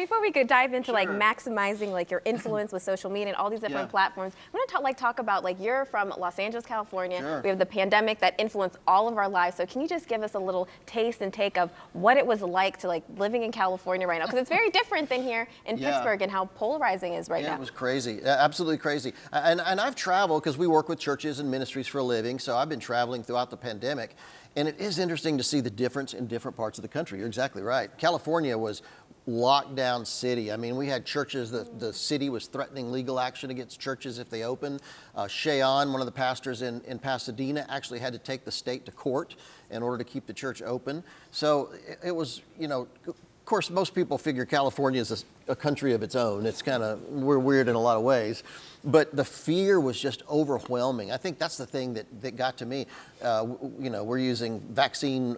before we could dive into like maximizing like your influence with social media and all these different platforms, I want to talk about like you're from Los Angeles, California. We have the pandemic that influenced all of our lives. So can you just give us a little taste and take of what it was like to like living in California right now? Because it's very different than here in Pittsburgh and how polarizing it is right now. It was crazy, absolutely crazy. And I've traveled because we work with churches and ministries for a living. So I've been traveling throughout the pandemic. And it is interesting to see the difference in different parts of the country. You're exactly right. California was lockdown city. I mean, we had churches, the city was threatening legal action against churches if they opened. Cheyenne, one of the pastors in Pasadena, actually had to take the state to court in order to keep the church open. So it was, you know, of course, most people figure California is a country of its own. It's kind of, we're weird in a lot of ways. But the fear was just overwhelming. I think that's the thing that got to me. You know, we're using vaccine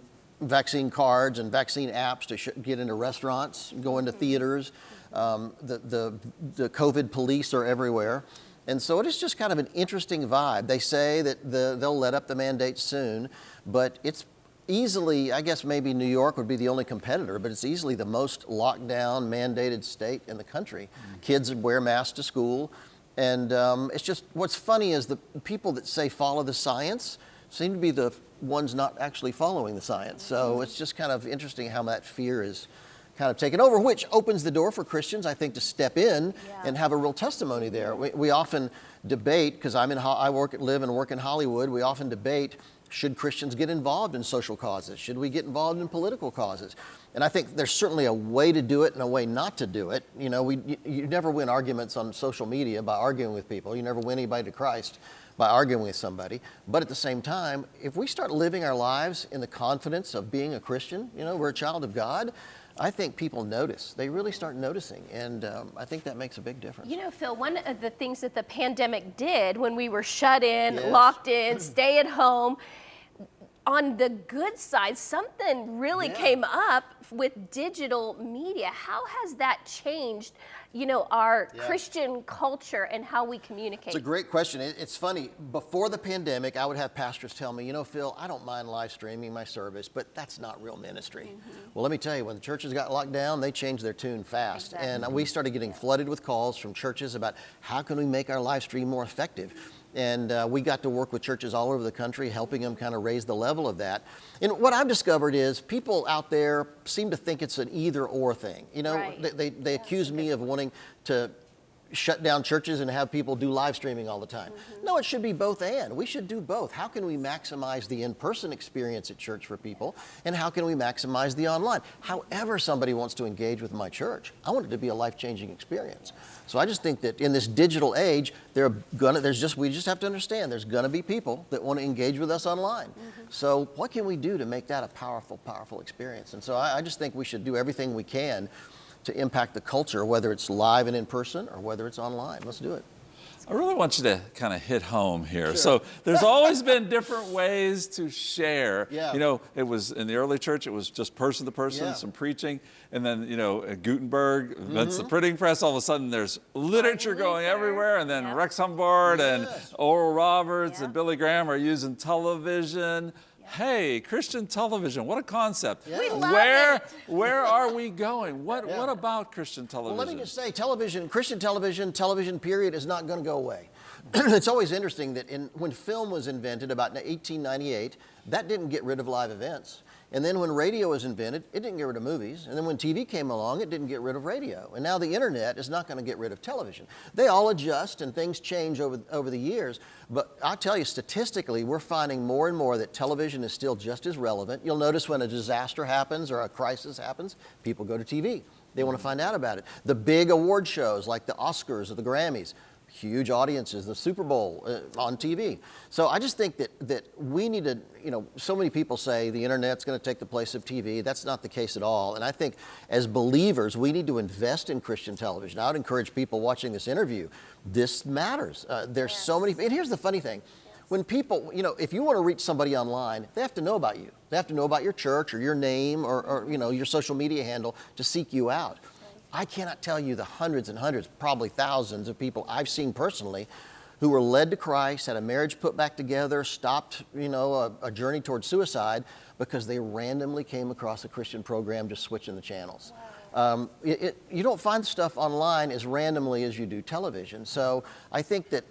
cards and vaccine apps to get into restaurants, go into theaters. The COVID police are everywhere. And so it is just kind of an interesting vibe. They say that they'll let up the mandates soon, but it's easily, I guess maybe New York would be the only competitor, but it's easily the most locked down, mandated state in the country. Kids wear masks to school. And it's just, what's funny is the people that say follow the science seem to be the ones not actually following the science. So it's just kind of interesting how that fear is kind of taken over, which opens the door for Christians, I think, to step in and have a real testimony there. We often debate, because I live and work in Hollywood, we often debate, should Christians get involved in social causes? Should we get involved in political causes? And I think there's certainly a way to do it and a way not to do it. You know, you never win arguments on social media by arguing with people. You never win anybody to Christ by arguing with somebody. But at the same time, if we start living our lives in the confidence of being a Christian, you know, we're a child of God, I think people notice. They really start noticing, and I think that makes a big difference. You know, Phil, one of the things that the pandemic did when we were shut in, locked in, stay at home, on the good side, something really came up with digital media. How has that changed, you know, our Christian culture and how we communicate? It's a great question. It's funny. Before the pandemic, I would have pastors tell me, you know, Phil, I don't mind live streaming my service, but that's not real ministry. Well, let me tell you, when the churches got locked down, they changed their tune fast. And we started getting flooded with calls from churches about how can we make our live stream more effective? And we got to work with churches all over the country, helping them kind of raise the level of that. And what I've discovered is people out there seem to think it's an either or thing. You know, they accuse me of wanting to shut down churches and have people do live streaming all the time. No, it should be both and. We should do both. How can we maximize the in-person experience at church for people, and how can we maximize the online? However somebody wants to engage with my church, I want it to be a life-changing experience. So I just think that in this digital age, we just have to understand there's gonna be people that want to engage with us online. So what can we do to make that a powerful, powerful experience? And so I just think we should do everything we can to impact the culture, whether it's live and in person or whether it's online. Let's do it. I really want you to kind of hit home here. So there's always been different ways to share. You know, it was in the early church, it was just person to person, some preaching. And then, you know, at Gutenberg, that's the printing press, all of a sudden there's literature going everywhere. And then Rex Humbard and Oral Roberts and Billy Graham are using television. Hey, Christian television, what a concept. We love it. Where are we going? What about Christian television? Well, let me just say, Christian television period is not going to go away. It's always interesting that when film was invented about 1898, that didn't get rid of live events. And then when radio was invented, it didn't get rid of movies. And then when TV came along, it didn't get rid of radio. And now the internet is not going to get rid of television. They all adjust and things change over the years. But I'll tell you, statistically, we're finding more and more that television is still just as relevant. You'll notice when a disaster happens or a crisis happens, people go to TV. They want to find out about it. The big award shows like the Oscars or the Grammys, huge audiences, the Super Bowl on TV. So I just think that we need to, you know, so many people say the internet's going to take the place of TV. That's not the case at all. And I think as believers, we need to invest in Christian television. I would encourage people watching this interview. This matters. There's so many, and here's the funny thing. When people, you know, if you want to reach somebody online, they have to know about you. They have to know about your church or your name or you know, your social media handle to seek you out. I cannot tell you the hundreds and hundreds, probably thousands of people I've seen personally who were led to Christ, had a marriage put back together, stopped, you know, a journey towards suicide because they randomly came across a Christian program just switching the channels. You don't find stuff online as randomly as you do television. So I think that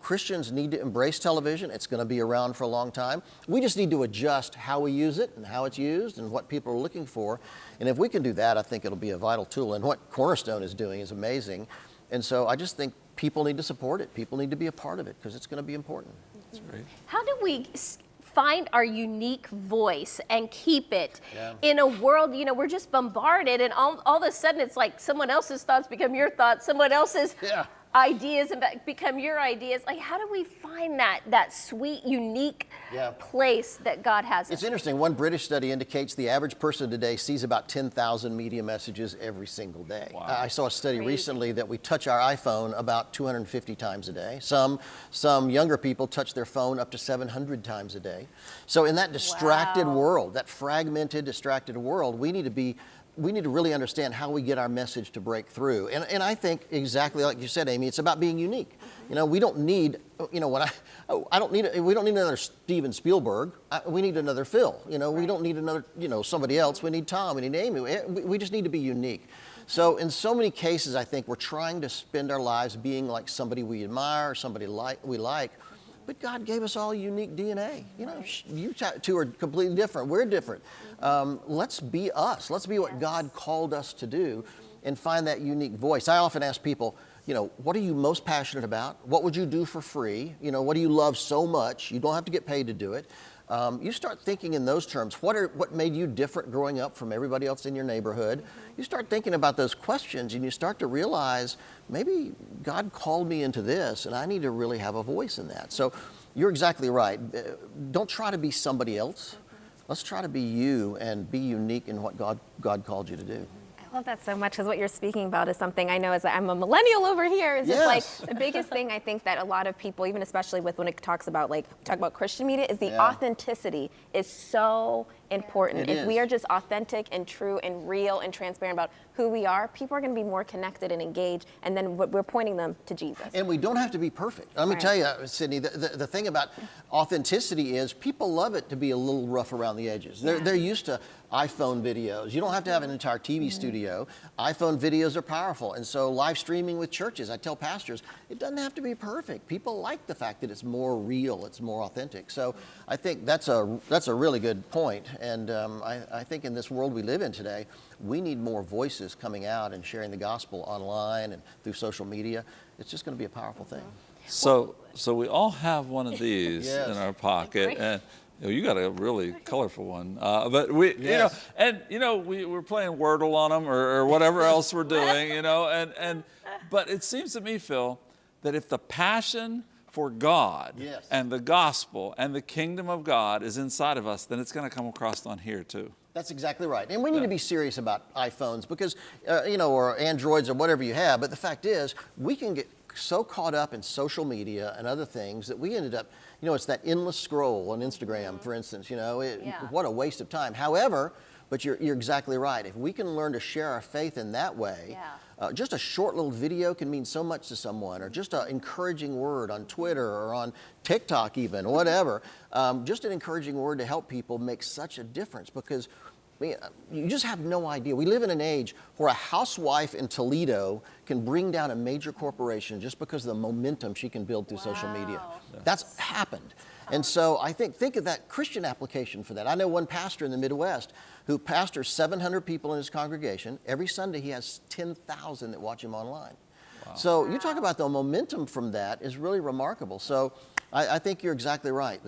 Christians need to embrace television. It's going to be around for a long time. We just need to adjust how we use it and how it's used and what people are looking for. And if we can do that, I think it'll be a vital tool. And what Cornerstone is doing is amazing. And so I just think people need to support it. People need to be a part of it because it's going to be important. That's great. How do we find our unique voice and keep it in a world, we're just bombarded, and all of a sudden it's like someone else's thoughts become your thoughts, someone else's ideas become your ideas. Like, how do we find that sweet, unique place that God has? It's interesting. One British study indicates the average person today sees about 10,000 media messages every single day. Wow. I saw a study recently that we touch our iPhone about 250 times a day. Some younger people touch their phone up to 700 times a day. So in that distracted world, that fragmented, distracted world, we need to really understand how we get our message to break through. And I think exactly like you said, Amy, it's about being unique. We don't need, we don't need another Steven Spielberg. We need another Phil. We don't need another, somebody else. We need Tom. We need Amy. We just need to be unique. So in so many cases, I think we're trying to spend our lives being like somebody we admire, somebody we like. But God gave us all unique DNA. You two are completely different. We're different. Let's be us. Let's be what God called us to do and find that unique voice. I often ask people, what are you most passionate about? What would you do for free? What do you love so much? You don't have to get paid to do it. You start thinking in those terms. What made you different growing up from everybody else in your neighborhood? You start thinking about those questions and you start to realize maybe God called me into this and I need to really have a voice in that. So you're exactly right. Don't try to be somebody else. Let's try to be you and be unique in what God called you to do. I love that so much because what you're speaking about is something I know as I'm a millennial over here. It's just like the biggest thing I think that a lot of people, even especially when it talks about Christian media, is the authenticity is so important. If we are just authentic and true and real and transparent about who we are, people are going to be more connected and engaged, and then we're pointing them to Jesus. And we don't have to be perfect. Let me tell you, Sydney, the thing about authenticity is people love it to be a little rough around the edges. They're used to iPhone videos. You don't have to have an entire TV studio. iPhone videos are powerful. And so live streaming with churches, I tell pastors, it doesn't have to be perfect. People like the fact that it's more real, it's more authentic. So I think that's a really good point. And I think in this world we live in today, we need more voices coming out and sharing the gospel online and through social media. It's just going to be a powerful thing. So we all have one of these in our pocket, and you got a really colorful one. But we're playing Wordle on them or whatever else we're doing, but it seems to me, Phil, that if the passion for God and the gospel and the kingdom of God is inside of us, then it's going to come across on here too. That's exactly right. And we need to be serious about iPhones because, or Androids or whatever you have. But the fact is, we can get so caught up in social media and other things that we ended up, it's that endless scroll on Instagram, for instance, what a waste of time. However, but you're exactly right. If we can learn to share our faith in that way, just a short little video can mean so much to someone, or just an encouraging word on Twitter or on TikTok even, whatever. Just an encouraging word to help people makes such a difference because you just have no idea. We live in an age where a housewife in Toledo can bring down a major corporation just because of the momentum she can build through social media. That's happened. And so I think of that Christian application for that. I know one pastor in the Midwest who pastors 700 people in his congregation. Every Sunday he has 10,000 that watch him online. So you talk about the momentum from that is really remarkable. So I think you're exactly right.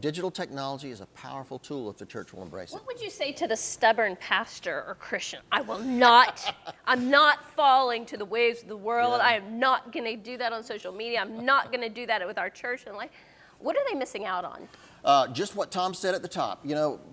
Digital technology is a powerful tool if the church will embrace it. What would you say to the stubborn pastor or Christian? I'm not falling to the waves of the world. I am not going to do that on social media. I'm not going to do that with our church. And what are they missing out on? Just what Tom said at the top.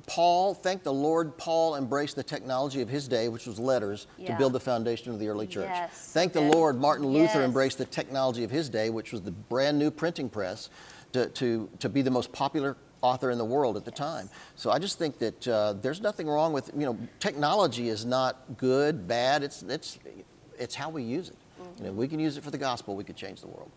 Paul, thank the Lord, Paul embraced the technology of his day, which was letters, to build the foundation of the early church. Thank the Lord, Martin Luther embraced the technology of his day, which was the brand new printing press, to be the most popular author in the world at the time. So I just think that there's nothing wrong with, technology is not good, bad, it's how we use it. We can use it for the gospel, we could change the world.